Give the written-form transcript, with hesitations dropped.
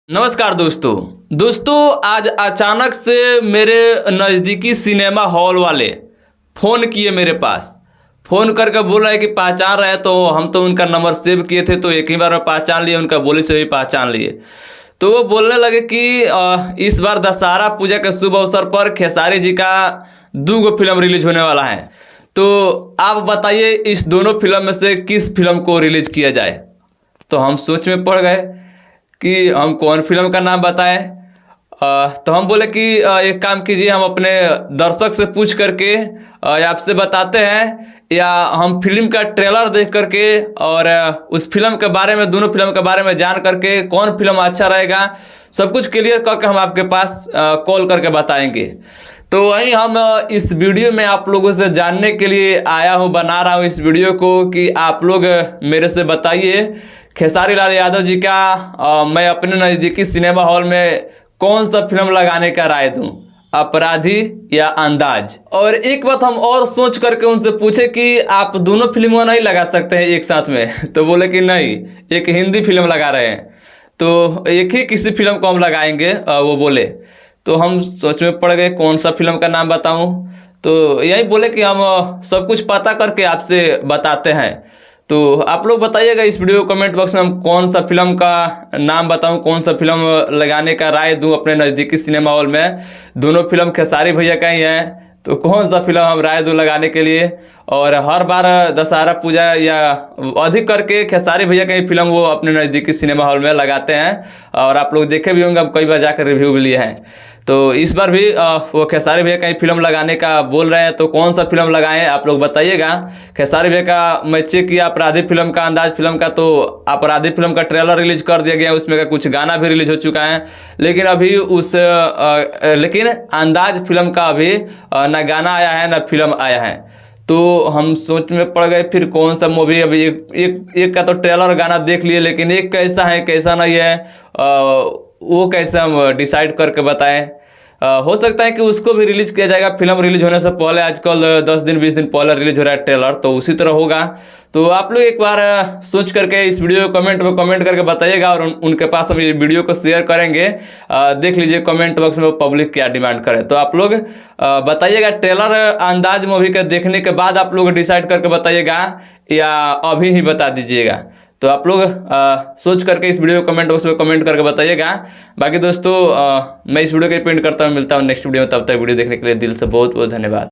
नमस्कार दोस्तों आज अचानक से मेरे नज़दीकी सिनेमा हॉल वाले फ़ोन किए मेरे पास। फ़ोन करके बोल रहे हैं कि पहचान रहे, तो हम तो उनका नंबर सेव किए थे तो एक ही बार में पहचान लिए, उनका बोली से भी पहचान लिए। तो वो बोलने लगे कि इस बार दशहरा पूजा के शुभ अवसर पर खेसारी जी का 2 फिल्म रिलीज होने वाला है। तो आप बताइए इस दोनों फिल्म में से किस फिल्म को रिलीज किया जाए। तो हम सोच में पड़ गए कि हम कौन फिल्म का नाम बताएं। तो हम बोले कि एक काम कीजिए, हम अपने दर्शक से पूछ करके आपसे बताते हैं, या हम फिल्म का ट्रेलर देख करके और उस फिल्म के बारे में, दोनों फिल्म के बारे में जान करके कौन फिल्म अच्छा रहेगा सब कुछ क्लियर करके हम आपके पास कॉल करके बताएंगे। तो वहीं हम इस वीडियो में आप लोगों से जानने के लिए आया हूँ, बना रहा हूँ इस वीडियो को कि आप लोग मेरे से बताइए खेसारी लाल यादव जी का मैं अपने नज़दीकी सिनेमा हॉल में कौन सा फिल्म लगाने का राय दूं, अपराधी या अंदाज। और एक बात हम और सोच करके उनसे पूछे कि आप दोनों फिल्मों नहीं लगा सकते हैं एक साथ में। तो बोले कि नहीं, एक हिंदी फिल्म लगा रहे हैं, तो एक ही किसी फिल्म को हम लगाएंगे, वो बोले। तो हम सोच में पड़ गए कौन सा फिल्म का नाम बताऊं। तो यही बोले कि हम सब कुछ पता करके आपसे बताते हैं। तो आप लोग बताइएगा इस वीडियो कमेंट बॉक्स में हम कौन सा फिल्म का नाम बताऊं, कौन सा फिल्म लगाने का राय दूं अपने नज़दीकी सिनेमा हॉल में। दोनों फिल्म खेसारी भैया का ही है, तो कौन सा फिल्म हम राय दूं लगाने के लिए। और हर बार दशहरा पूजा या अधिक करके खेसारी भैया का ही फिल्म वो अपने नज़दीकी सिनेमा हॉल में लगाते हैं। और आप लोग देखे भी होंगे, हम कई बार जाकर रिव्यू भी लिए हैं। तो इस बार भी वो खेसारी भैया का ही फिल्म लगाने का बोल रहे हैं, तो कौन सा फिल्म लगाएं आप लोग बताइएगा। खेसारी भैया का मैं चेक किया, अपराधी फिल्म का, अंदाज फिल्म का, तो अपराधी फिल्म का ट्रेलर रिलीज कर दिया गया, उसमें का कुछ गाना भी रिलीज हो चुका है। लेकिन अभी लेकिन अंदाज फिल्म का अभी ना गाना आया है ना फिल्म आया है। तो हम सोच में पड़ गए फिर कौन सा मूवी। अभी एक का तो ट्रेलर गाना देख लिए, लेकिन एक कैसा है कैसा नहीं है वो कैसे हम डिसाइड करके बताएं। हो सकता है कि उसको भी रिलीज किया जाएगा फिल्म रिलीज होने से पहले। आजकल 10 दिन 20 दिन पहले रिलीज हो रहा है ट्रेलर, तो उसी तरह होगा। तो आप लोग एक बार सोच करके इस वीडियो को कमेंट में कमेंट करके बताइएगा, और उनके पास हम ये वीडियो को शेयर करेंगे। देख लीजिए कमेंट बॉक्स में पब्लिक क्या डिमांड करे। तो आप लोग बताइएगा ट्रेलर अंदाज मूवी के देखने के बाद आप लोग डिसाइड करके बताइएगा, या अभी ही बता दीजिएगा। तो आप लोग सोच करके इस वीडियो को कमेंट बॉक्स में कमेंट करके बताइएगा। बाकी दोस्तों मैं इस वीडियो को पेंट करता हूँ, मिलता हूँ नेक्स्ट वीडियो में। तब तक वीडियो देखने के लिए दिल से बहुत बहुत धन्यवाद।